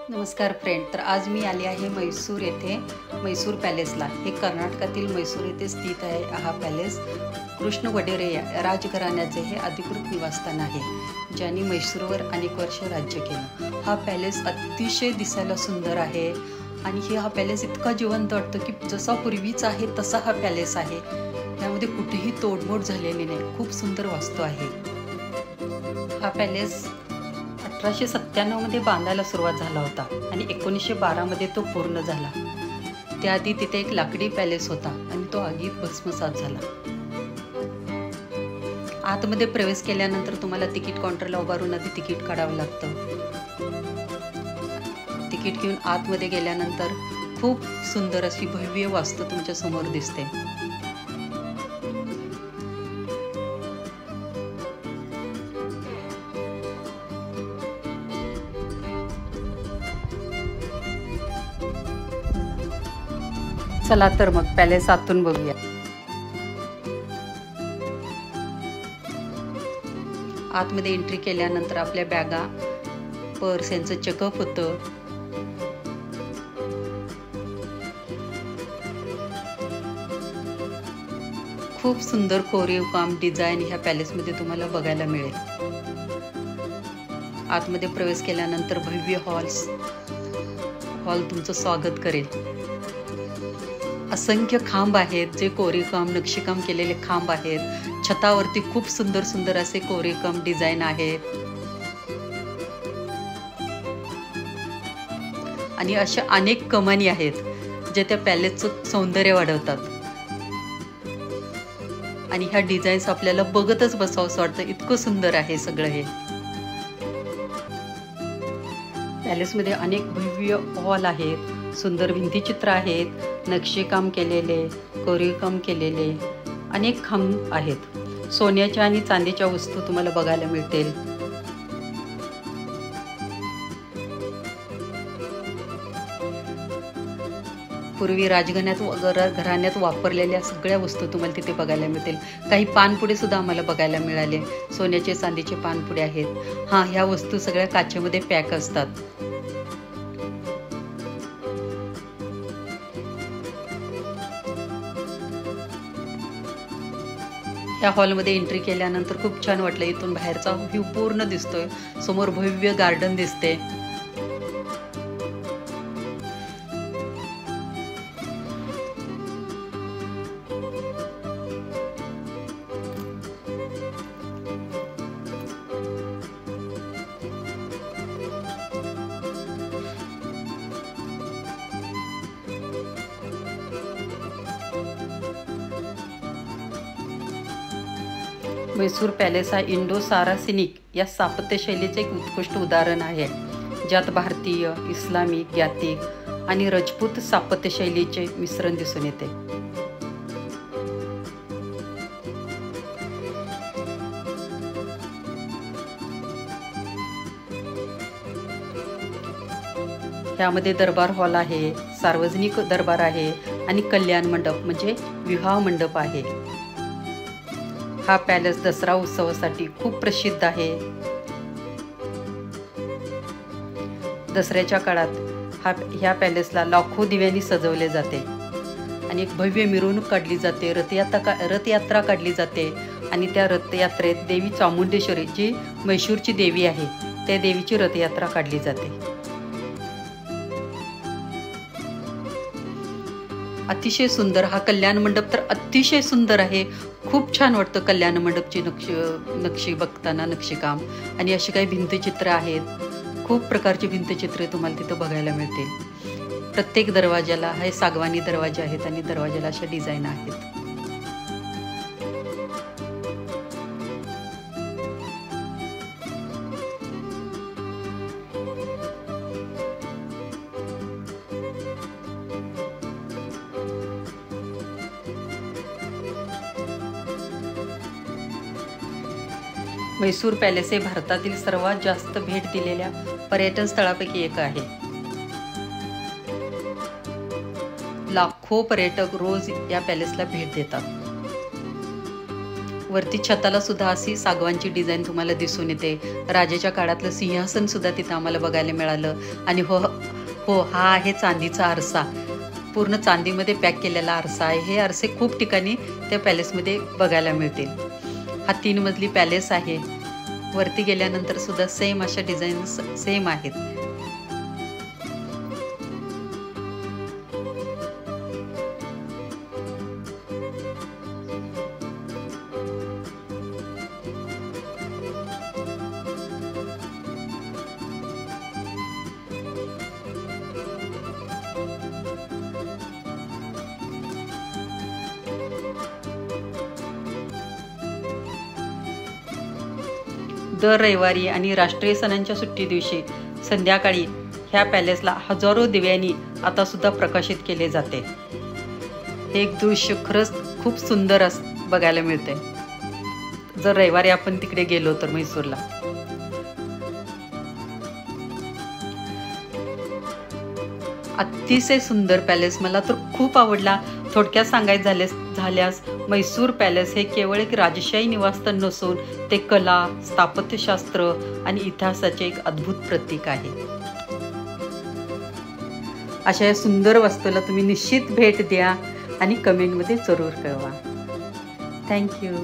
नमस्कार फ्रेंड. तर आज मी आले आहे मैसूर येथे मैसूर पॅलेसला. हे कर्नाटकातील मैसूर येथे स्थित आहे. हा पॅलेस कृष्ण वडेरे या राजघराण्याचे हे अधिकृत निवासस्थान आहे, ज्यांनी मैसूरवर अनेक वर्ष राज्य केलं. हा पॅलेस अतिशय दिसायला सुंदर आहे आणि हा पॅलेस इतका जिवंत वाटतो की जसा पूर्वीचा आहे तसा हा पॅलेस आहे. त्यामध्ये कुठेही तोडमोड झालेली नाही. खूप सुंदर वास्तू आहे. हा पॅलेस 1897 मध्ये बांधायला सुरुवात झाला होता आणि 1912 मध्ये तो पूर्ण झाला. त्याआधी तिथे एक लाकडी पॅलेस होता आणि तो आगीत भस्मसात झाला. आतमध्ये प्रवेश केल्यानंतर तुम्हाला तिकीट काउंटरला उभारून आधी तिकीट काढावं लागतं. तिकीट घेऊन आतमध्ये गेल्यानंतर खूप सुंदर अशी भव्य वास्तू तुमच्या समोर दिसते. चला तर मग पॅलेस आतून बघूया. आतमध्ये एंट्री केल्यानंतर आपल्या बॅगा, पर्स यांचं चेकअप होतं. खूप सुंदर कोरीव काम डिझाईन ह्या पॅलेसमध्ये तुम्हाला बघायला मिळेल. आतमध्ये प्रवेश केल्यानंतर भव्य हॉल तुमचं स्वागत करेल. असंख्य खांब आहेत, जे कोरीवकाम नक्षीकाम केलेले खांब आहेत. छतावरती खूप सुंदर सुंदर असे कोरीवकाम डिझाईन आहेत आणि अशा अनेक कमानी आहेत जे त्या पॅलेसचं सौंदर्य वाढवतात. आणि ह्या डिझाईन्स आपल्याला बघतच बसावंसं वाटतं, इतकं सुंदर आहे सगळं हे. पॅलेसमध्ये अनेक भव्य हॉल आहेत, सुंदर भिंतीचित्र आहेत, नक्षीकाम केलेले, कोरीवकाम केलेले अनेक खांब आहेत. सोन्याच्या आणि चांदीच्या वस्तू तुम्हाला बघायला मिळतील. पूर्वी राजघराण्यात वापरलेल्या सगळ्या वस्तू तुम्हाला तिथे बघायला मिळतील. काही पानपुडे सुद्धा आम्हाला बघायला मिळाले. सोन्याचे चांदीचे पानपुडे आहेत. ह्या वस्तू सगळ्या काचेमध्ये पॅक असतात. ह्या हॉलमध्ये एंट्री केल्यानंतर खूप छान वाटलं. इथून बाहेरचा व्ह्यू पूर्ण दिसतोय. समोर भव्य गार्डन दिसते. मैसूर पॅलेस हा इंडो सारासिनिक या स्थापत्यशैलीचे एक उत्कृष्ट उदाहरण आहे, ज्यात भारतीय, इस्लामिक, ग्यातिक आणि राजपूत स्थापत्यशैलीचे मिश्रण दिसून येते. यामध्ये दरबार हॉल आहे, सार्वजनिक दरबार आहे आणि कल्याण मंडप म्हणजे विवाह मंडप आहे. हा पॅलेस दसरा उत्सवासाठी खूप प्रसिद्ध आहे. दसऱ्याच्या काळात ह्या पॅलेसला लाखो दिव्यांनी सजवले जाते आणि एक भव्य मिरवणूक काढली जाते. रथयात्रा काढली जाते आणि त्या रथयात्रेत देवी चामुंडेश्वरी, जी मैसूरची देवी आहे, त्या देवीची रथयात्रा काढली जाते. अतिशय सुंदर हा कल्याण मंडप तर अतिशय सुंदर आहे. खूप छान वाटतं कल्याण मंडपची नक्षी बघताना, नक्षीकाम आणि अशी काही भिंतचित्र आहेत. खूप प्रकारची भिंतचित्रे तुम्हाला तिथं बघायला मिळतील. प्रत्येक दरवाजाला हे सागवानी दरवाजे आहेत आणि दरवाजाला अशा डिझाईन आहेत. मैसूर पॅलेस हे भारतातील सर्वात जास्त भेट दिलेल्या पर्यटन स्थळापैकी एक आहे. लाखो पर्यटक रोज या पॅलेसला भेट देतात. वरती छताला सुद्धा अशी सागवानची डिझाईन तुम्हाला दिसून येते. राजाच्या काळातलं सिंहासन सुद्धा तिथं आम्हाला बघायला मिळालं. आणि हो हो हा आहे चांदीचा आरसा, पूर्ण चांदीमध्ये पॅक केलेला आरसा आहे. हे आरसे खूप ठिकाणी त्या पॅलेसमध्ये बघायला मिळतील. हा 3 मजली पॅलेस आहे. वरती गेल्यानंतर सुद्धा सेम अशा डिझाईन्स सेम आहेत. दर रविवारी आणि राष्ट्रीय सणांच्या सुट्टी दिवशी संध्याकाळी ह्या पॅलेसला हजारो दिव्यांनी आता सुद्धा प्रकाशित केले जाते. हे एक दृश्य खरंच खूप सुंदर बघायला मिळते जर रविवारी आपण तिकडे गेलो तर म्हैसूरला. अतिशय सुंदर पॅलेस, मला तर खूप आवडला. थोडक्यात सांगायचं झाल्यास म्हैसूर पॅलेस हे केवळ एक राजशाही निवासस्थान नसून ते कला, स्थापत्यशास्त्र आणि इतिहासाचे एक अद्भुत प्रतीक आहे. अशा या सुंदर वास्तूला तुम्ही निश्चित भेट द्या आणि कमेंटमध्ये जरूर कळवा. थँक्यू.